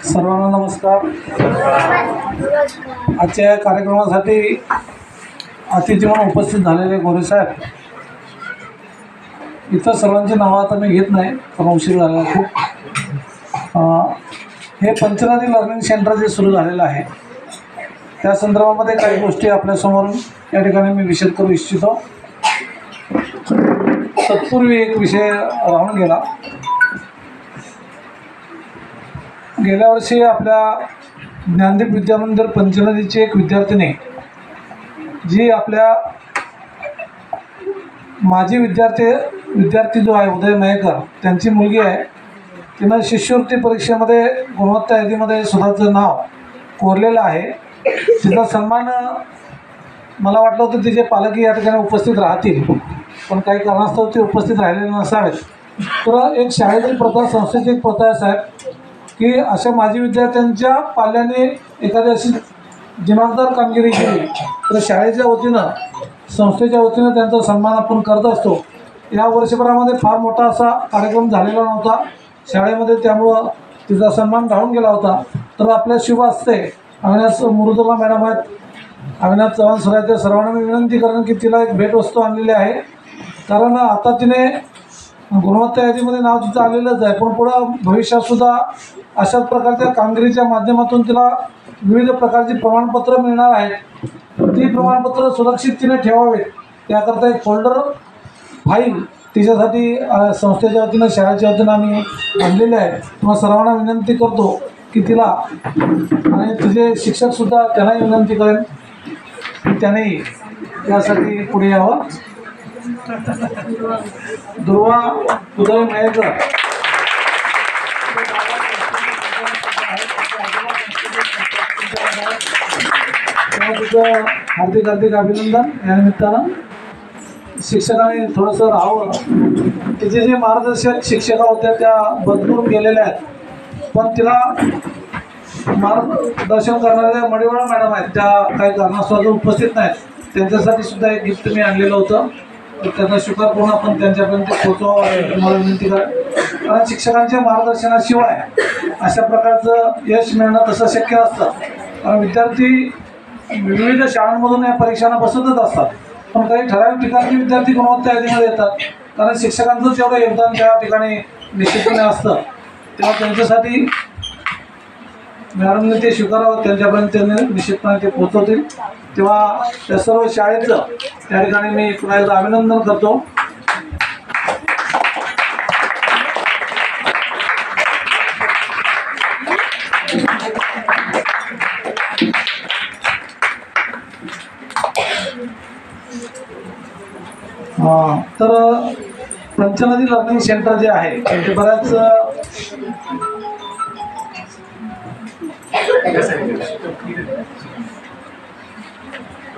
सर्वांना नमस्कार। आजच्या कार्यक्रमासाठी अतिथी म्हणून उपस्थित झालेले गोरे साहेब, इतर सर्वांची नावं आता मी घेत नाही कारण उशीर झाला खूप। हे पंचनदी लर्निंग सेंटर जे सुरू झालेलं आहे त्या संदर्भामध्ये काही गोष्टी आपल्यासमोर या ठिकाणी मी विशद करू इच्छितो। तत्पूर्वी एक विषय राहून गेला। गेल्या वर्षी आपल्या ज्ञानदीप विद्यामंदिर पंचनदीची एक विद्यार्थी आपल्या माजी विद्यार्थी जो आहे उदय मयेकर त्यांची मुलगी आहे, तिनं शिष्यवृत्ती परीक्षेमध्ये गुणवत्ता यादीमध्ये स्वतःचं नाव कोरलेलं आहे। तिचा सन्मान मला वाटलं होतं तिचे पालकही या ठिकाणी उपस्थित राहतील, पण काही कारणास्तव ते उपस्थित राहिलेले नसावेत। तर एक शाळेतील प्रथा, संस्थेची एक प्रथा आहे साहेब की अशा माजी विद्यार्थ्यांच्या पाल्याने एखादी अशी दिमागदार कामगिरी केली तर शाळेच्या वतीनं, संस्थेच्या वतीनं त्यांचा सन्मान आपण करत असतो। या वर्षभरामध्ये फार मोठा असा कार्यक्रम झालेला नव्हता शाळेमध्ये, त्यामुळं तिचा सन्मान राहून गेला होता। तर आपल्या शुभ हस्ते अविनाश मुरुदुल्ला मॅडम आहेत, अविनाश चव्हाण सर आहेत, त्या सर्वांना मी विनंती करेन की तिला एक भेटवस्तू आणलेली आहे। कारण आता तिने गुणवत्ता यादीमध्ये नाव तिचं आलेलंच आहे, पण पुढं भविष्यातसुद्धा अशाच प्रकारच्या कामगिरीच्या माध्यमातून तिला विविध प्रकारची प्रमाणपत्र मिळणार आहेत। ती प्रमाणपत्र सुरक्षित तिने ठेवावेत त्याकरता एक फोल्डर फाईल तिच्यासाठी संस्थेच्या वतीनं, शाळेच्या वतीनं आम्ही आणलेले आहे। तुम्हाला सर्वांना विनंती करतो की तिला आणि तिचे शिक्षकसुद्धा त्यांनाही विनंती करेन की त्यांनी यासाठी पुढे यावं। दुर्वा उदय मयेकर तुझं हार्दिक अभिनंदन। या निमित्तानं शिक्षकांनी थोडंसं राहावं। तिचे जे मार्गदर्शक शिक्षिका होत्या त्या बदलून गेलेल्या आहेत, पण तिला मार्गदर्शन करणाऱ्या मडिवाळा मॅडम आहेत, त्या काही कारणास्तव उपस्थित नाहीत। त्यांच्यासाठी सुद्धा एक गिफ्ट मी आणलेलं होतं, तर त्याचा स्वीकार करून आपण त्यांच्यापर्यंत पोहोचवावं तुम्हाला विनंती करा। कारण शिक्षकांच्या मार्गदर्शनाशिवाय अशा प्रकारचं यश मिळणं तसं शक्य असतं। कारण विद्यार्थी विविध शाळांमधून या परीक्षांना बसतच असतात, पण काही ठराविक ठिकाणचे विद्यार्थी गुणवत्ता यादीमध्ये येतात कारण शिक्षकांचं तेवढं योगदान त्या ठिकाणी निश्चितपणे असतं। तेव्हा त्यांच्यासाठी मॅडमने ते स्वीकारावं, त्यांच्यापर्यंत त्यांनी निश्चितपणे ते पोहोचवतील। तेव्हा त्या सर्व शाळेचं त्या ठिकाणी मी पुन्हा एकदा अभिनंदन करतो। तर पंचनदी लर्निंग सेंटर जे आहे ते बऱ्याच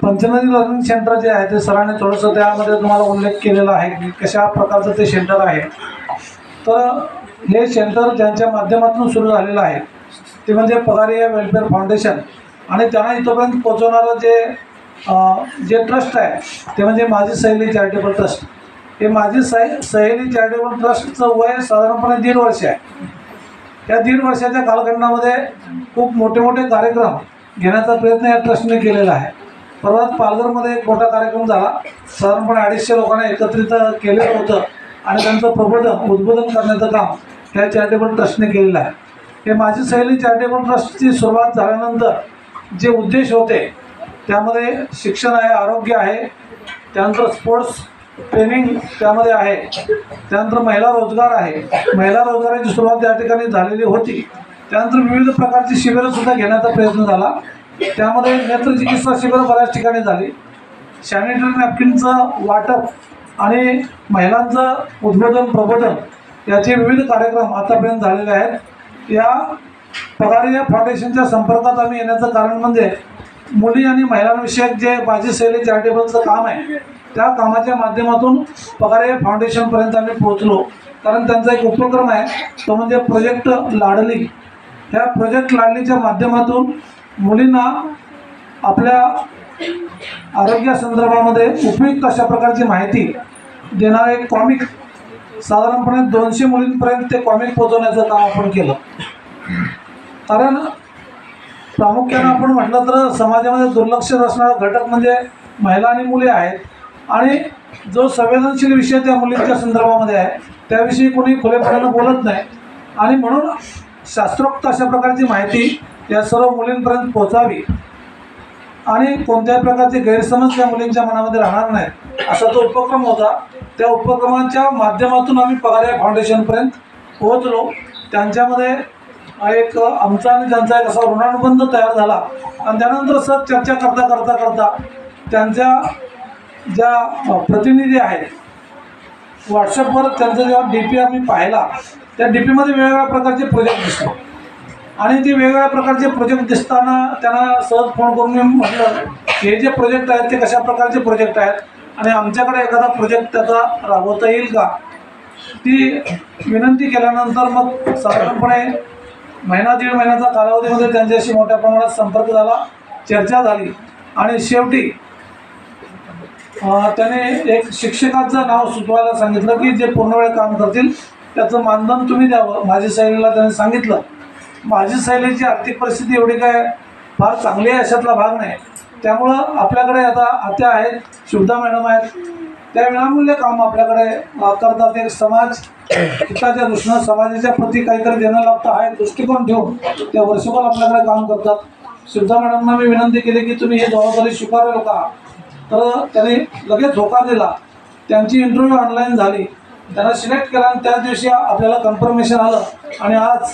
पंचनदी लर्निंग सेंटर जे आहे ते सरांनी थोडंसं त्यामध्ये तुम्हाला उल्लेख केलेला आहे की कशा प्रकारचं ते सेंटर आहे। तर हे सेंटर ज्यांच्या माध्यमातून सुरू झालेलं आहे ते म्हणजे पगारिया वेलफेअर फाउंडेशन, आणि त्यांना इथपर्यंत पोहोचवणारं जे ट्रस्ट आहे ते म्हणजे माझी सहेली चॅरिटेबल ट्रस्ट। हे माझी सहेली चॅरिटेबल ट्रस्टचं वय साधारणपणे 1.5 वर्ष आहे। त्या 1.5 वर्षाच्या कालखंडामध्ये खूप मोठे कार्यक्रम घेण्याचा प्रयत्न या ट्रस्टने केलेला आहे। परवाच पालघरमध्ये एक मोठा कार्यक्रम झाला, साधारणपणे 250 लोकांना एकत्रित केलेलं होतं आणि त्यांचं उद्बोधन करण्याचं काम ह्या चॅरिटेबल ट्रस्टने केलेलं आहे। हे माझी सहेली चॅरिटेबल ट्रस्टची सुरुवात झाल्यानंतर जे उद्देश होते त्यामध्ये शिक्षण आहे, आरोग्य आहे, त्यानंतर स्पोर्ट्स ट्रेनिंग त्यामध्ये आहे, त्यानंतर महिला रोजगार आहे। महिला रोजगाराची सुरुवात या ठिकाणी झालेली होती। त्यानंतर विविध प्रकारची शिबिरंसुद्धा घेण्याचा प्रयत्न झाला, त्यामध्ये नेत्रचिकित्सा शिबिरं बऱ्याच ठिकाणी झाली। सॅनिटरी नॅपकिनचं वाटप आणि महिलांचं प्रबोधन याचे विविध कार्यक्रम आतापर्यंत झालेले आहेत। या पगारिया फाउंडेशनच्या संपर्कात आम्ही येण्याचं कारण म्हणजे मुली आणि महिलांविषयक जे माझी सहेली चॅरिटेबलचं काम आहे त्या कामाच्या माध्यमातून पगारिया फाउंडेशनपर्यंत आम्ही पोहोचलो। कारण त्यांचा एक उपक्रम आहे तो म्हणजे प्रोजेक्ट लाडली। ह्या प्रोजेक्ट लाडलीच्या माध्यमातून मुलींना आपल्या आरोग्यासंदर्भामध्ये उपयुक्त अशा प्रकारची माहिती देणारे एक कॉमिक साधारणपणे 200 मुलींपर्यंत ते कॉमिक पोहोचवण्याचं काम आपण केलं। कारण प्रामुख्यानं आपण म्हटलं तर समाजामध्ये दुर्लक्षित असणारा घटक म्हणजे महिला आणि मुली आहेत. आणि जो संवेदनशील विषय त्या मुलींच्या संदर्भामध्ये आहे त्याविषयी कोणी खुलेपणानं बोलत नाही. आणि म्हणून शास्त्रोक्त अशा प्रकारची माहिती या सर्व मुलींपर्यंत पोहोचावी आणि कोणत्याही प्रकारचे गैरसमज त्या मुलींच्या मनामध्ये राहणार नाही असा तो उपक्रम होता. त्या उपक्रमांच्या माध्यमातून आम्ही पगार या फाउंडेशनपर्यंत पोहोचलो. त्यांच्यामध्ये एक आमचा आणि त्यांचा एक असा ऋणानुबंध तयार झाला. आणि त्यानंतर सर चर्चा करता करता करता त्यांच्या ज्या प्रतिनिधी आहेत व्हॉट्सअपवर त्यांचा जेव्हा DP आम्ही पाहिला त्या DPमध्ये वेगवेगळ्या प्रकारचे प्रोजेक्ट दिसले. आणि ते वेगवेगळ्या प्रकारचे प्रोजेक्ट दिसताना त्यांना सहज फोन करून मी म्हटलं हे जे प्रोजेक्ट आहेत ते कशा प्रकारचे प्रोजेक्ट आहेत आणि आमच्याकडे एखादा प्रोजेक्ट त्याचा राबवता येईल का. ती विनंती केल्यानंतर मग साधारणपणे महिना दीड महिन्याचा कालावधीमध्ये त्यांच्याशी मोठ्या प्रमाणात संपर्क झाला, चर्चा झाली. आणि शेवटी त्याने एक शिक्षकाचं नाव सुचवायला सांगितलं की जे पूर्ण वेळ काम करतील त्याचं मानधन तुम्ही द्यावं. माझी सहेलीला त्याने सांगितलं. माझी सहेलीची आर्थिक परिस्थिती एवढी काय फार चांगली आहे अशातला भाग नाही. त्यामुळं आपल्याकडे आता आत्या आहेत, शुभदा मॅडम आहेत, त्या विनामूल्य काम आपल्याकडे करतात. एक समाज हिताच्या दृष्टीनं समाजाच्या प्रती काहीतरी देणं लागतं हा एक दृष्टिकोन ठेवून त्या वर्षभर आपल्याकडे काम करतात. शुभदा मॅडमना मी विनंती केली की तुम्ही ही जबाबदारी स्वीकारेल का. तर त्याने लगेच होकार दिला. त्यांची इंटरव्ह्यू ऑनलाईन झाली, त्यांना सिलेक्ट केला आणि त्याच दिवशी आपल्याला कन्फर्मेशन आलं. आणि आज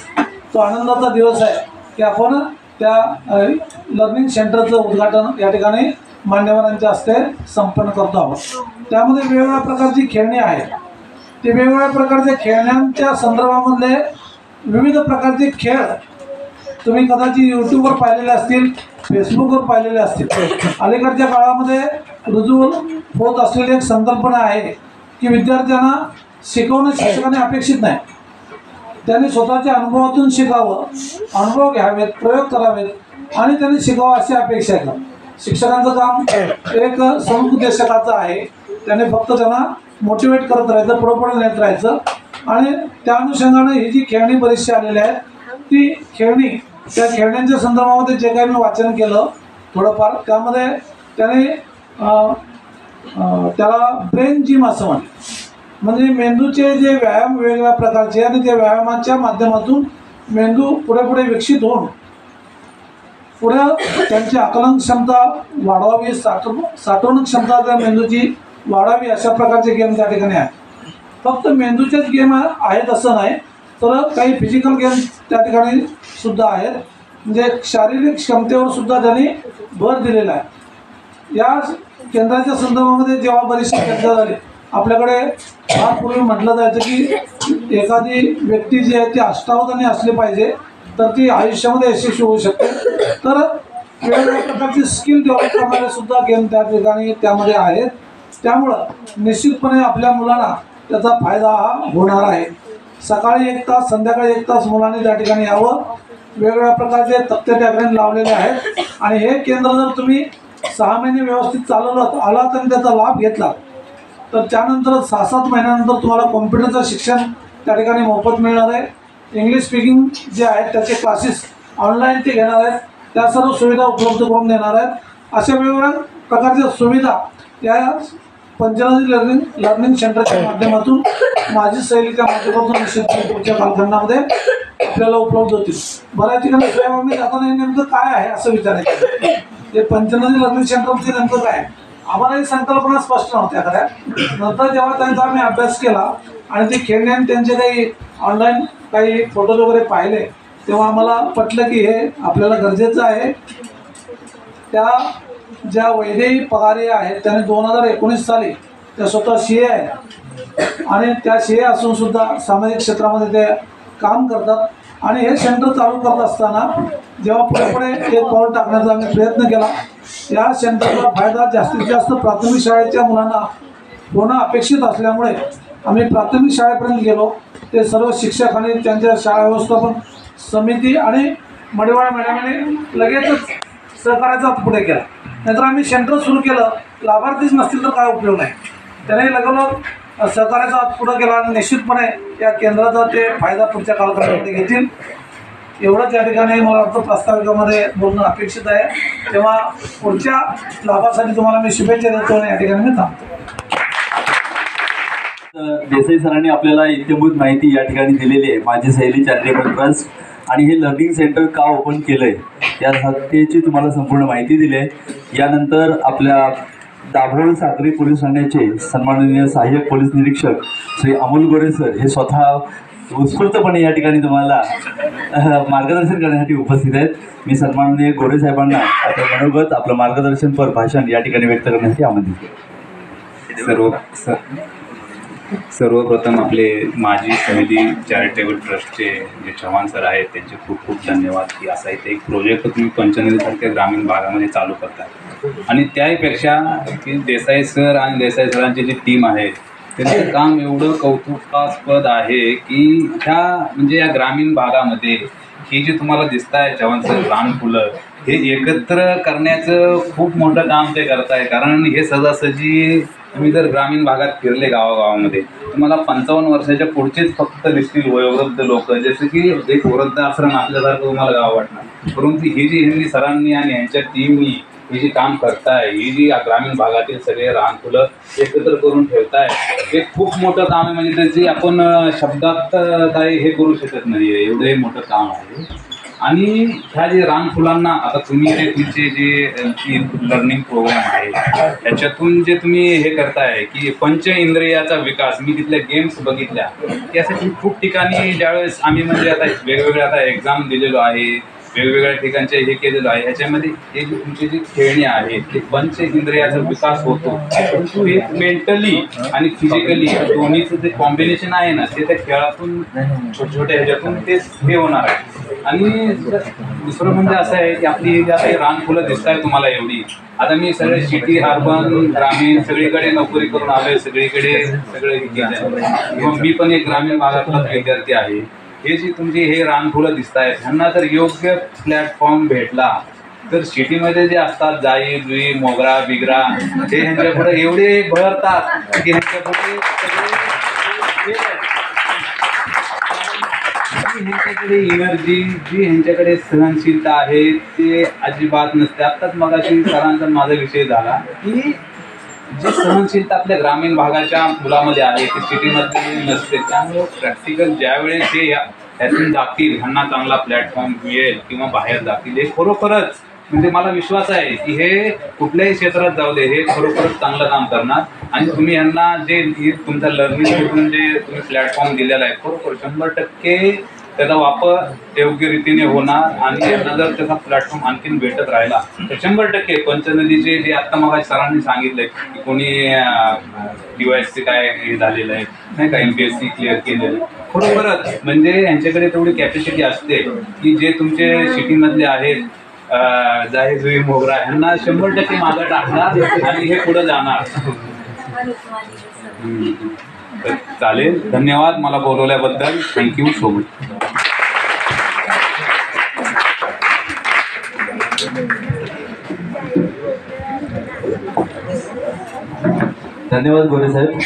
तो आनंदाचा दिवस आहे की आपण त्या लर्निंग सेंटरचं उद्घाटन या ठिकाणी मान्यवरांच्या हस्ते संपन्न करतो आहोत. त्यामध्ये वेगवेगळ्या प्रकारची खेळणी आहेत. ते वेगवेगळ्या प्रकारच्या खेळण्यांच्या संदर्भामध्ये विविध प्रकारचे खेळ तुम्ही कदाचित यूट्यूबवर पाहिलेले असतील, फेसबुकवर पाहिलेले असतील. अलीकडच्या काळामध्ये रुजू होत असलेली एक संकल्पना आहे की विद्यार्थ्यांना शिकवणं शिक्षकाने अपेक्षित नाही, त्यांनी स्वतःच्या अनुभवातून शिकावं, अनुभव घ्यावेत, प्रयोग करावेत आणि त्यांनी शिकावं अशी अपेक्षा आहे. शिक्षकांचं काम एक समुपदेशकाचं आहे. त्याने फक्त त्यांना मोटिवेट करत राहायचं, पुढं नेत राहायचं. आणि त्या अनुषंगानं ही जी खेळणी बरीचशी आलेली आहेत ती खेळणी त्या खेळण्यांच्या संदर्भामध्ये जे काही मी वाचन केलं थोडंफार त्यामध्ये त्याने त्याला ब्रेन जिम असं म्हटलं. म्हणजे मेंदूचे जे व्यायाम वेगवेगळ्या प्रकारचे आणि त्या व्यायामाच्या माध्यमातून मेंदू पुढे पुढे विकसित होऊन पुढे त्यांची आकलन क्षमता वाढवावी, साठवण क्षमता त्या मेंदूची वाढावी अशा प्रकारचे गेम त्या ठिकाणी आहेत. फक्त मेंदूचेच गेम आहेत असं नाही तर काही फिजिकल गेम त्या ठिकाणी सुद्धा आहेत. म्हणजे शारीरिक क्षमतेवर सुद्धा त्यांनी भर दिलेला आहे. या केंद्राच्या संदर्भामध्ये जेव्हा बरीचशी चर्चा झाली आपल्याकडे फार पूर्वी म्हटलं जायचं की एखादी व्यक्ती जी आहे ती अष्टावधानी असली पाहिजे तर ती आयुष्यामध्ये यशस्वी होऊ शकते. तर वेगवेगळ्या प्रकारची स्किल डेव्हलप करणारे सुद्धा गेम त्या ठिकाणी त्यामध्ये आहेत. त्यामुळं निश्चितपणे आपल्या मुलांना त्याचा फायदा हा होणार आहे. सकाळी 1 तास, संध्याकाळी 1 तास मुलांनी त्या ठिकाणी यावं. वेगवेगळ्या प्रकारचे तक्ते टॅगलाईन लावलेले आहेत. आणि हे केंद्र जर तुम्ही 6 महिने व्यवस्थित चालवलं आलात आणि त्याचा लाभ घेतला तर त्यानंतर 6-7 महिन्यानंतर तुम्हाला कॉम्प्युटरचं शिक्षण त्या ठिकाणी मोफत मिळणार आहे. इंग्लिश स्पीकिंग जे आहेत त्याचे क्लासेस ऑनलाईन ते घेणार आहेत. त्या सर्व सुविधा उपलब्ध करून देणार आहेत. अशा वेगवेगळ्या प्रकारच्या सुविधा या पंचनदी लर्निंग सेंटरच्या माध्यमातून माझी शैलीच्या माध्यमातून निश्चित पुढच्या कालखंडामध्ये आपल्याला उपलब्ध होतील. बऱ्याच ठिकाणी स्वयंमी जाताना नेमकं काय आहे असं विचारायचं. ते पंचनदी लर्निंग सेंटरमध्ये नेमकं काय आहे आम्हाला ही संकल्पना स्पष्ट नव्हत्या खऱ्या. नंतर जेव्हा त्यांचा आम्ही अभ्यास केला आणि ते खेळणे आणि त्यांचे काही ऑनलाईन काही फोटोज वगैरे पाहिले तेव्हा आम्हाला पटलं की हे आपल्याला गरजेचं आहे. त्या ज्या वैदेही पगारे आहेत त्याने 2019 साली त्या स्वतः CA आहेत आणि त्या CA असूनसुद्धा सामाजिक क्षेत्रामध्ये ते काम करतात. आणि हे सेंटर चालू करत असताना जेव्हा पुढे एक पाऊल टाकण्याचा आम्ही प्रयत्न केला या सेंटरचा फायदा जास्तीत जास्त प्राथमिक शाळेच्या मुलांना होणं अपेक्षित असल्यामुळे आम्ही प्राथमिक शाळेपर्यंत गेलो. ते सर्व शिक्षक आणि त्यांच्या शाळा व्यवस्थापन समिती आणि मडिवाळ मॅडमने लगेचच सहकार्याचा पुढे केला. नंतर आम्ही सेंटर सुरू केलं. लाभार्थीच नसतील तर काय उपयोग नाही. त्याने लगेच सहकार्याचा पुढं केला आणि निश्चितपणे या केंद्राचा ते फायदा पुढच्या कालखंडामध्ये घेतील. एवढंच या ठिकाणी मला वाटतं प्रास्ताविकामध्ये बोलणं अपेक्षित आहे. तेव्हा पुढच्या लाभासाठी तुम्हाला मी शुभेच्छा देतो आणि या ठिकाणी मी थांबतो. देसाई सरांनी आपल्याला इत्यंभूत माहिती या ठिकाणी दिलेली आहे. माझी सहेली चॅरिटेबल ट्रस्ट आणि हे लर्निंग सेंटर का ओपन केलं आहे यासाठीची तुम्हाला संपूर्ण माहिती दिली आहे. यानंतर आपल्या दाभोळ साक्री पोलीस ठाण्याचे सन्माननीय सहाय्यक पोलीस निरीक्षक श्री अमोल गोरे सर हे स्वतः उत्स्फूर्तपणे या ठिकाणी तुम्हाला मार्गदर्शन करण्यासाठी उपस्थित आहेत. मी सन्माननीय गोरे साहेबांना आपल्या मनोगत आपलं मार्गदर्शनपर भाषण या ठिकाणी व्यक्त करण्यासाठी आमंत्रित सर्वप्रथम आपले माजी समिती चॅरिटेबल ट्रस्टचे जे चव्हाण सर आहेत त्यांचे खूप खूप धन्यवाद की असा इथे एक प्रोजेक्ट तुम्ही पंचनदीसारख्या ग्रामीण भागामध्ये चालू करता. आणि त्याहीपेक्षा की देसाई सर आणि देसाई सरांची जी टीम आहे त्यांचं काम एवढं कौतुकास्पद आहे की ह्या म्हणजे या ग्रामीण भागामध्ये ही जी तुम्हाला दिसत आहे चव्हाण सर रान फुलं हे एकत्र करण्याचं खूप मोठं काम ते करत आहे. कारण हे सहजासहजी तुम्ही जर ग्रामीण भागात फिरले गावागावामध्ये तुम्हाला 55 वर्षाच्या पुढचेच फक्त दिसतील वयोवृद्ध लोक, जसे की एक वृद्ध आश्रम असल्यासारखं तुम्हाला गाव वाटणार. परंतु ही जी ह्यांनी सरांनी आणि यांच्या टीमनी हे जे काम करताय, ही जी ग्रामीण भागातील सगळे रान फुलं एकत्र करून ठेवताय हे खूप मोठं काम आहे. म्हणजे त्याची आपण शब्दात काही हे करू शकत नाही आहे, एवढं हे मोठं काम आहे. आणि ह्या जे रानफुलांना आता तुम्ही जे तुमचे जे लर्निंग प्रोग्राम आहे त्याच्यातून जे तुम्ही हे करताय की पंच इंद्रियाचा विकास, मी तिथल्या गेम्स बघितल्या त्यासाठी खूप ठिकाणी ज्यावेळेस आम्ही म्हणजे आता वेगवेगळ्या आता एक्झाम दिलेलो आहे, वेगवेगळ्या ठिकाणचे हे केलेलं आहे, ह्याच्यामध्ये हे जे तुमची जी खेळणी आहेत ते पंच इंद्रियाचा विकास होतो. परंतु हे मेंटली आणि फिजिकली दोन्हीचं जे कॉम्बिनेशन आहे ना ते त्या खेळातून छोट्या छोट्या ह्याच्यातून ते हे होणार आहे. आणि दुसरं म्हणजे असं आहे की आपली जी आता रानफुलं दिसत आहे तुम्हाला एवढी, आता मी सगळे सिटी अर्बन ग्रामीण सगळीकडे नोकरी करून आलोय, सगळीकडे सगळं हे केलं किंवा मी पण एक ग्रामीण भागातला विद्यार्थी आहे. हे जी तुमची हे रानफुलं दिसत आहेत ह्यांना जर योग्य प्लॅटफॉर्म भेटला तर सिटीमध्ये जे असतात जाई जुई मोगरा बिगरा ते ह्यांच्यापुढे एवढे भरतात की ह्यांच्यापुढे ह्यांच्याकडे एनर्जी जी ह्यांच्याकडे सहनशीलता आहे ते अजिबात नसते. आत्ताच मगाशी सरांचा माझा विषय झाला की जी सहनशीलता आपल्या ग्रामीण भागाच्या मुलामध्ये आहे ती सिटीमध्ये नसते. त्यामुळे प्रॅक्टिकल ज्यावेळेस हे ह्यातून जातील ह्यांना चांगला प्लॅटफॉर्म मिळेल किंवा बाहेर जातील हे खरोखरच म्हणजे मला विश्वास आहे की हे कुठल्याही क्षेत्रात जाऊ दे हे खरोखरच चांगलं काम करणार. आणि तुम्ही ह्यांना जे तुमचा लर्निंग जे तुम्ही प्लॅटफॉर्म दिलेला आहे खरोखर 100% त्याचा वापर योग्य रीतीने होणार. आणि यांना जर त्याचा प्लॅटफॉर्म आणखीन भेटत राहिला तर 100% पंचनदीचे जे आत्ता मग सरांनी सांगितलंय की कोणी DYSC काय हे झालेलं आहे नाही का MPSC क्लिअर केलेलं आहे, खरोखरच म्हणजे यांच्याकडे तेवढी कॅपॅसिटी असते की जे तुमचे सिटीमधले आहेत जाही जुई मोगरा ह्यांना 100% मागं टाकणार आणि हे पुढे जाणार. चालेल, धन्यवाद मला बोलवल्याबद्दल. Thank you so much. धन्यवाद गोरे साहेब.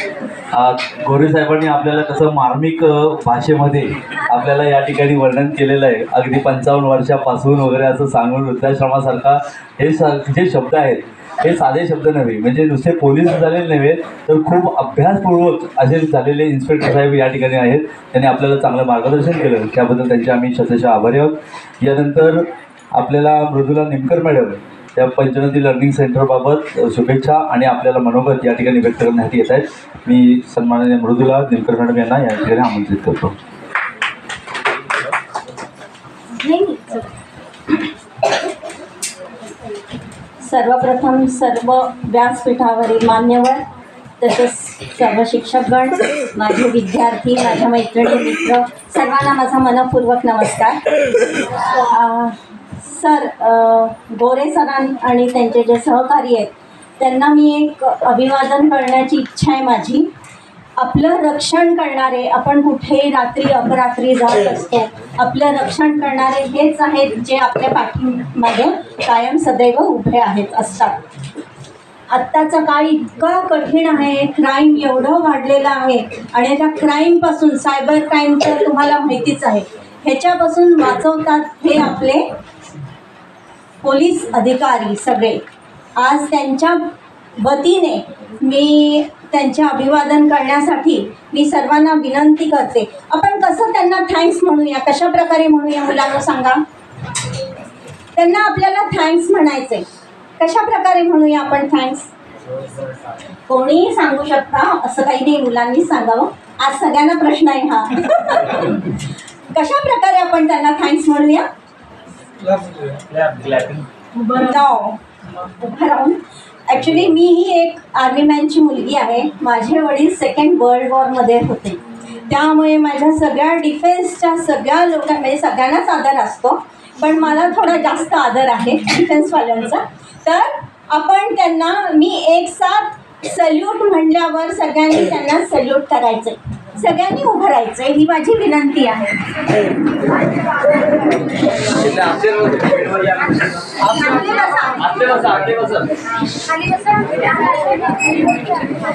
गोरे साहेबांनी आपल्याला कसं मार्मिक भाषेमध्ये आपल्याला या ठिकाणी वर्णन केलेलं आहे. अगदी 55 वर्षापासून वगैरे असं सांगून वृद्धाश्रमासारखा हे जे शब्द आहेत हे साधे शब्द नव्हे, म्हणजे नुसते पोलीस झालेले नव्हे तर खूप अभ्यासपूर्वक असे झालेले इन्स्पेक्टर साहेब या ठिकाणी आहेत. त्यांनी आपल्याला चांगलं मार्गदर्शन केलं त्याबद्दल त्यांचे आम्ही शतशः आभारी आहोत. यानंतर आपल्याला मृदुला निमकर मॅडम त्या पंचनदी लर्निंग सेंटरबाबत शुभेच्छा आणि आपल्याला मनोगत या ठिकाणी व्यक्त करण्यासाठी येत आहेत. मी सन्माननीय मृदुला निमकर मॅडम यांना या ठिकाणी आमंत्रित करतो. सर्वप्रथम सर्व व्यासपीठावरील मान्यवर तसेच सर्व शिक्षकगण, माझे विद्यार्थी, माझ्या मैत्रिणी, मित्र सर्वांना माझा मनपूर्वक नमस्कार. सर गोरे सरां आणि त्यांचे जे सहकारी आहेत त्यांना मी एक अभिवादन करण्याची इच्छा आहे माझी. आपलं रक्षण करणारे, आपण कुठेही रात्री अपरात्री जात असतो, आपलं रक्षण करणारे हेच आहेत जे आपल्या पाठीमागे कायम सदैव उभे असतात. आत्ताचा काळ इतका कठीण आहे, क्राईम एवढं वाढलेलं आहे आणि त्या क्राईमपासून सायबर क्राईम तर तुम्हाला माहितीच आहे. ह्याच्यापासून वाचवतात हे आपले पोलीस अधिकारी सगळे. आज त्यांच्या वतीने मी त्यांचे अभिवादन करण्यासाठी मी सर्वांना विनंती करते. आपण कसं त्यांना थँक्स म्हणूया, कशा प्रकारे म्हणूया मुलांना सांगा. त्यांना आपल्याला थँक्स म्हणायचे, कशा प्रकारे म्हणूया आपण थँक्स? कोणीही सांगू शकता, असं काही नाही, मुलांनी सांगावं. आज सगळ्यांना प्रश्न आहे हा. कशा प्रकारे आपण त्यांना थँक्स म्हणूया? उभं राहून. ॲक्च्युली मी ही एक आर्मीमॅनची मुलगी आहे. माझे वडील सेकंड वर्ल्ड वॉरमध्ये होते, त्यामुळे माझ्या सगळ्या डिफेन्सच्या सगळ्या लोकांना म्हणजे सगळ्यांनाच आदर असतो, पण मला थोडा जास्त आदर आहे डिफेन्सवाल्यांचा. तर आपण त्यांना मी एक साथ सल्यूट म्हणल्यावर सगळ्यांनी त्यांना सल्यूट करायचे, सगळ्यांनी उभं राहायचं, ही माझी विनंती आहे.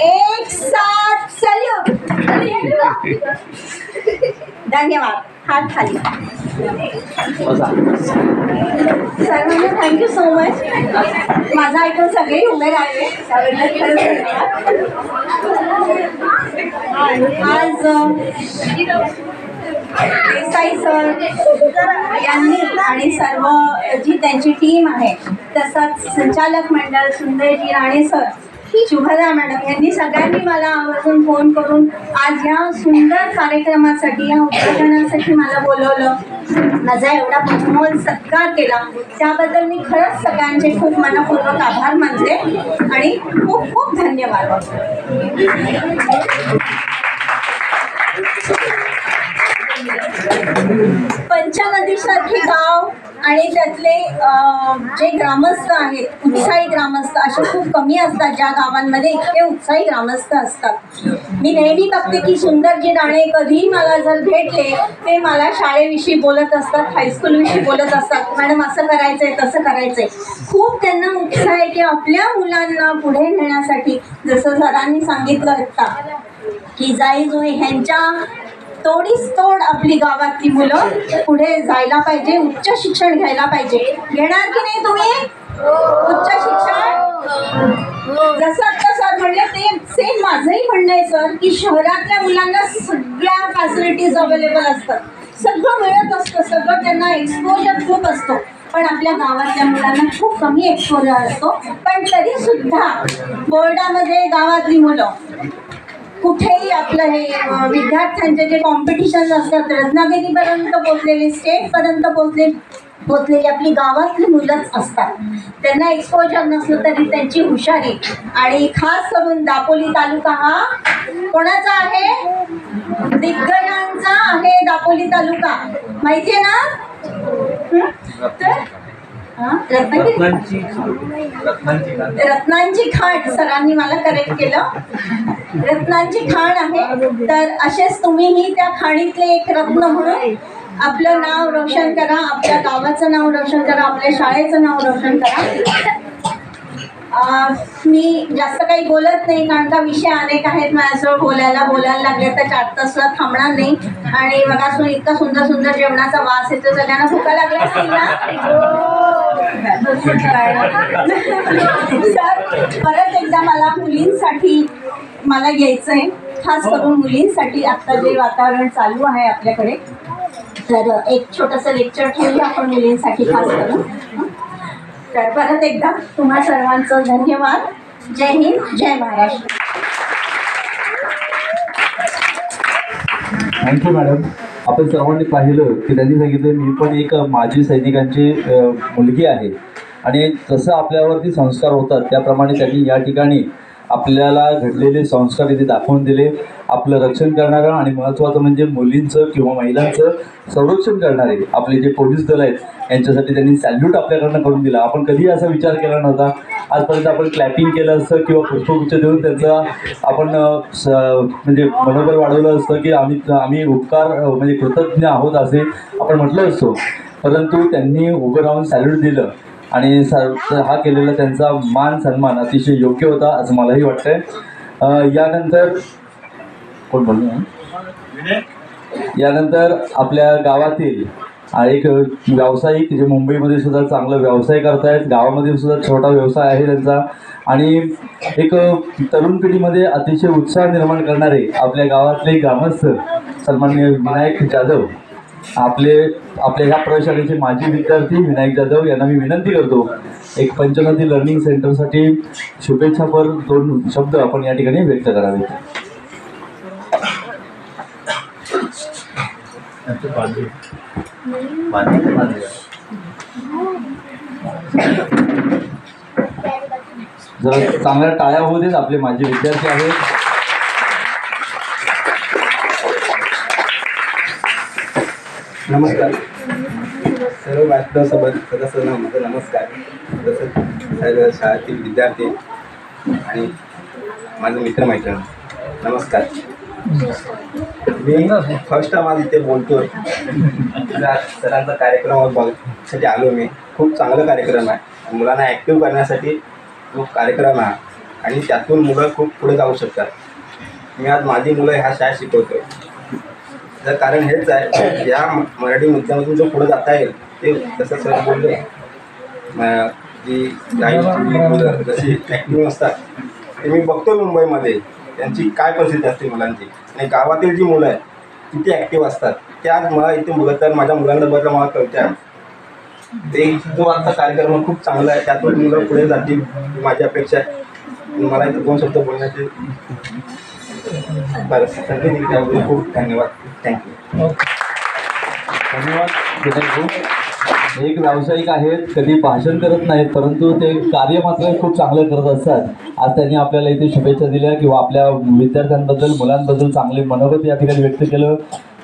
एक साथ सल्यूट. धन्यवाद. हात खाली. सर्वांना थँक्यू सो मच. माझं ऐकून सगळे उभे राहिले, त्याबद्दल खरंच आज देसाई सर यांनी आणि सर्व जी त्यांची टीम आहे, तसंच संचालक मंडळ सुंदरजी राणे सर, शुभदा मॅडम यांनी सगळ्यांनी मला आवर्जून फोन करून आज या सुंदर कार्यक्रमासाठी, या उद्घाटनासाठी मला बोलवलं, माझा एवढा बहुमोल सत्कार केला, त्याबद्दल मी खरंच सगळ्यांचे खूप मनपूर्वक आभार मानते आणि खूप खूप धन्यवाद. पंचनदीसारखे गाव आणि त्यातले जे ग्रामस्थ आहेत, उत्साही ग्रामस्थ असे खूप कमी असतात ज्या गावांमध्ये इतके उत्साही ग्रामस्थ असतात. मी नेहमी बघते की सुंदरजी राणे कधीही मला जर भेटले ते मला शाळेविषयी बोलत असतात, हायस्कूलविषयी बोलत असतात, मॅडम असं करायचं आहे, तसं करायचं आहे. खूप त्यांना उत्साह आहे की आपल्या मुलांना पुढे नेण्यासाठी, जसं सरांनी सांगितलं आता की जाई ह्यांच्या तोडीस तोड आपली गावातली मुलं पुढे जायला पाहिजे, उच्च शिक्षण घ्यायला पाहिजे. घेणार की नाही तुम्ही उच्च शिक्षण? जसं आता सर म्हणले ते सेम माझंही म्हणणं आहे सर, की शहरातल्या मुलांना सगळ्या फॅसिलिटीज अवेलेबल असतात, सगळं मिळत असतं, सगळं त्यांना एक्सपोजर खूप असतो, पण आपल्या गावातल्या मुलांना खूप कमी एक्सपोजर असतो. पण तरी सुद्धा बोर्डामध्ये गावातली मुलं कुठेही आपलं हे विद्यार्थ्यांचे जे कॉम्पिटिशन्स असतात, रत्नागिरीपर्यंत पोचलेली, स्टेटपर्यंत पोचलेली आपली गावातली मुलंच असतात. त्यांना एक्सपोजर नसलं तरी त्यांची हुशारी, आणि खास करून दापोली तालुका हा कोणाचा आहे? दिग्गजांचा आहे दापोली तालुका, माहिती आहे ना? तर रत्नांची खाण, सरांनी मला करेक्ट केलं, रत्नांची खाण आहे. तर असेच तुम्हीही त्या खाणीतले एक रत्न म्हणून आपलं नाव रोशन करा, आपल्या गावाचं नाव रोशन करा, आपल्या शाळेचं नाव रोशन करा. मी जास्त काही बोलत नाही, कारण का विषय अनेक आहेत माझ्यासोबत बोलायला लागले तर 4 तास थांबणार नाही. आणि बघा इतका सुंदर सुंदर जेवणाचा वास येतो, सगळ्यांना भुका लागल्या असतील ना? सर परत एकदा मला मुलींसाठी मला घ्यायचं आहे, खास करून मुलींसाठी. आत्ता जे वातावरण चालू आहे आपल्याकडे, तर एक छोटंसं लेक्चर ठेवूया आपण मुलींसाठी खास करून. तर परत एकदा तुम्हा सर्वांचं धन्यवाद. जय हिंद, जय महाराष्ट्र. Thank you madam. आपण सर्वांनी पाहिलं की त्यांनी सांगितलं मी पण एक माजी सैनिकांची मुलगी आहे, आणि जसं आपल्यावरती संस्कार होतात त्याप्रमाणे त्यांनी या ठिकाणी आपल्याला घडलेले संस्कार इथे दाखवून दिले. आपलं रक्षण करणारं आणि महत्त्वाचं म्हणजे मुलींचं किंवा महिलांचं संरक्षण करणारे आपले जे पोलीस दल आहेत यांच्यासाठी त्यांनी सॅल्यूट आपल्याकडनं करून दिला. आपण कधीही असा विचार केला नव्हता. आजपर्यंत आपण क्लॅपिंग केलं असतं किंवा पुष्पगुच्छ देऊन त्यांचा आपण म्हणजे मनोबल वाढवलं असतं की आम्ही उपकार म्हणजे कृतज्ञ आहोत असे आपण म्हटलं असतो, परंतु त्यांनी उभं राहून सॅल्यूट दिलं आणि हा केलेला त्यांचा मान सन्मान अतिशय योग्य होता असं मलाही वाटतंय. यानंतर कोण बोलतो? यानंतर आपल्या गावातील एक व्यावसायिक जे मुंबईमध्ये सुद्धा चांगला व्यवसाय करतायत, गावामध्ये सुद्धा छोटा व्यवसाय आहे त्यांचा, आणि एक तरुण पिढीमध्ये अतिशय उत्साह निर्माण करणारे आपल्या गावातले ग्रामस्थ सन्माननीय विनायक जाधव, आपल्या ह्या प्रशालेचे माजी विद्यार्थी विनायक जाधव यांना मी विनंती करतो एक पंचनदी लर्निंग सेंटरसाठी शुभेच्छापर 2 शब्द आपण या ठिकाणी व्यक्त करावे. जरा चांगल्या टाळ्या होऊ देत, आपले माजी विद्यार्थी आहेत. नमस्कार सर्व वास्तवसोबत सदस्यांना माझा नमस्कार. तसंच सर्व शाळेतील विद्यार्थी आणि माझे मित्रमैत्रिणी नमस्कार. मी फर्स्ट टाइम आज इथे बोलतो. सरांचा कार्यक्रम बघण्यासाठी आलो मी. खूप चांगला कार्यक्रम आहे. मुलांना ॲक्टिव्ह करण्यासाठी तो कार्यक्रम आहे आणि त्यातून मुलं खूप पुढे जाऊ शकतात. मी आज माझी मुलं ह्या शाळेत शिकवतो. तर कारण हेच आहे, या मराठी मुद्द्यामधून जो पुढे जाता येईल ते जसं सर बोलले की काही मुलं जशी ॲक्टिव्ह असतात ते मी बघतो मुंबईमध्ये त्यांची काय परिस्थिती असते मुलांची, आणि गावातील जी मुलं आहेत किती ॲक्टिव्ह असतात. त्याच मला इथे मुलं तर माझ्या मुलांना बरं मला कळतं ते जो आजचा कार्यक्रम खूप चांगला आहे. त्यातून मुलं पुढे जातील माझी अपेक्षा आहे. मला इथे 2 शब्द बोलण्याचे बरं संधी दिली त्याबद्दल खूप धन्यवाद. थँक्यू. धन्यवाद. एक व्यावसायिक आहेत, कधी भाषण करत नाहीत परंतु ते कार्य मात्र खूप चांगलं करत असतात. आज त्यांनी आपल्याला इथे शुभेच्छा दिल्या किंवा आपल्या विद्यार्थ्यांबद्दल मुलांबद्दल चांगले मनोगत या ठिकाणी व्यक्त केलं,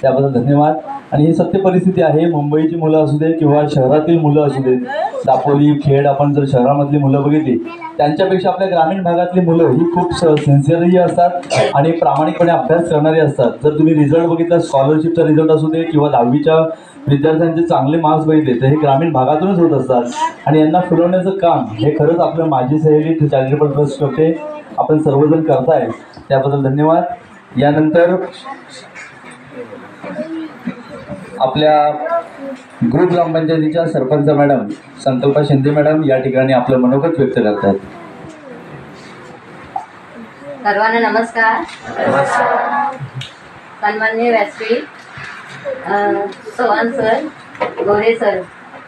त्याबद्दल धन्यवाद. आणि ही सत्य परिस्थिती आहे. मुंबईची मुलं असू दे किंवा शहरातील मुलं असू देत, दापोली खेड आपण जर शहरामधली मुलं बघितली त्यांच्यापेक्षा आपल्या ग्रामीण भागातली मुलं ही खूप सिन्सिअरही असतात आणि प्रामाणिकपणे अभ्यास करणारी असतात. जर तुम्ही रिझल्ट बघितला, स्कॉलरशिपचा रिझल्ट असू दे किंवा 10वीच्या विद्यार्थ्यांचे चांगले मार्क्स बघितले तर हे ग्रामीण भागातूनच होत असतात आणि यांना फुलवण्याचं काम हे खरंच आपलं माझी सहेली चॅरिटेबल ट्रस्ट करते. आपण सर्वजण करताय त्याबद्दल धन्यवाद. यानंतर आपल्या ग्रुप ग्रामपंचायतीच्या सरपंच मॅडम संकल्पा शिंदे मॅडम या ठिकाणी आपलं मनोगत व्यक्त करतात. सर्वांना नमस्कार. सन्माननीय व्यासपीठ, चव्हाण सर, गोरे सर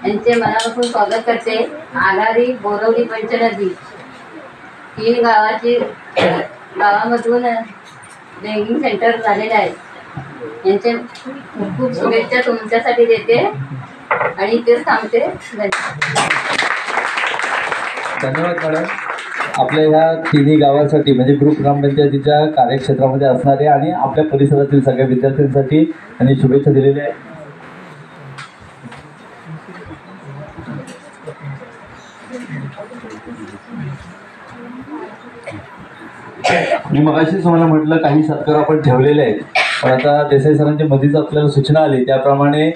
यांचे मनापासून स्वागत करते. आघाडी बोरवली पंचनदी 3 गावामधून ट्रेनिंग सेंटर झालेले आहे. यांचे खूप खूप शुभेच्छा तुमच्यासाठी देते आणि तेच सांगते. धन्यवाद मॅडम. आपल्या ह्या 3 गावासाठी म्हणजे ग्रुप ग्रामपंचायतीच्या कार्यक्षेत्रामध्ये असणारे आणि आपल्या परिसरातील सगळ्या विद्यार्थ्यांसाठी त्यांनी शुभेच्छा दिलेल्या आहेत. मी मगाशीच तुम्हाला म्हटलं काही सत्कार आपण ठेवलेले आहेत, पण आता देसाई सरांच्या मध्येच आपल्याला सूचना आली त्याप्रमाणे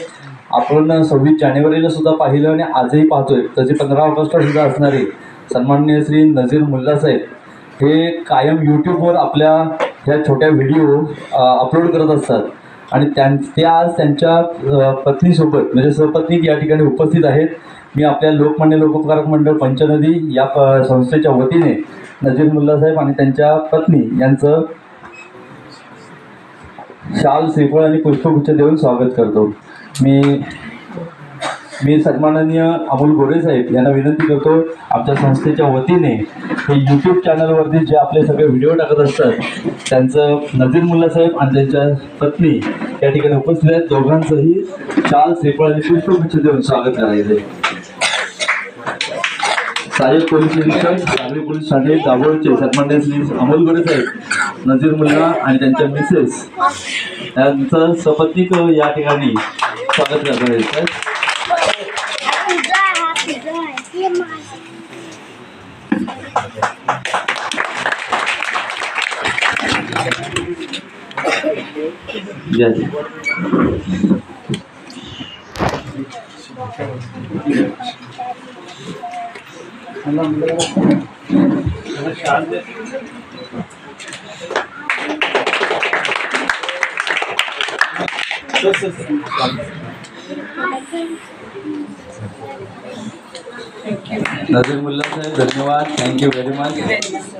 आपण 26 जानेवारीला सुद्धा पाहिलं आणि आजही पाहतोय. तसे 15 ऑगस्टला सुद्धा असणारे सन्माननीय श्री नजीर मुल्ला साहेब हे कायम यूट्यूबवर आपल्या ह्या छोट्या व्हिडिओ अपलोड करत असतात आणि ते आज त्यांच्या पत्नीसोबत म्हणजे सहपत्नी या ठिकाणी उपस्थित आहेत. मी आपल्या लोकमान्य लोकोपकारक मंडळ पंचनदी या संस्थेच्या वतीने नजीर मुल्ला साहेब आणि त्यांच्या पत्नी यांचं शाल, श्रीफळ आणि पुष्पगुच्छ देऊन स्वागत करतो. मी सन्माननीय अमोल गोरे साहेब यांना विनंती करतो आमच्या संस्थेच्या वतीने हे यूट्यूब चॅनलवरती जे आपले सगळे व्हिडिओ टाकत असतात त्यांचं नजीर मुल्ला साहेब आणि त्यांच्या पत्नी या ठिकाणी उपस्थित आहेत. दोघांचंही शाल, श्रीफळ आणि पुष्पगुच्छ देऊन स्वागत करायचं आहे. सहाय्यक पोलीस निरीक्षक, सांगली पोलीस ठाणे दाभोळचे सन्माननीय श्री अमोल गोरे साहेब, नजीर मुल्ला आणि त्यांच्या मिसेस यांचं सपत्नीक या ठिकाणी स्वागत करणार आहेत. नजीर मुल्ला साहेब धन्यवाद, थँक्यू व्हेरी मच.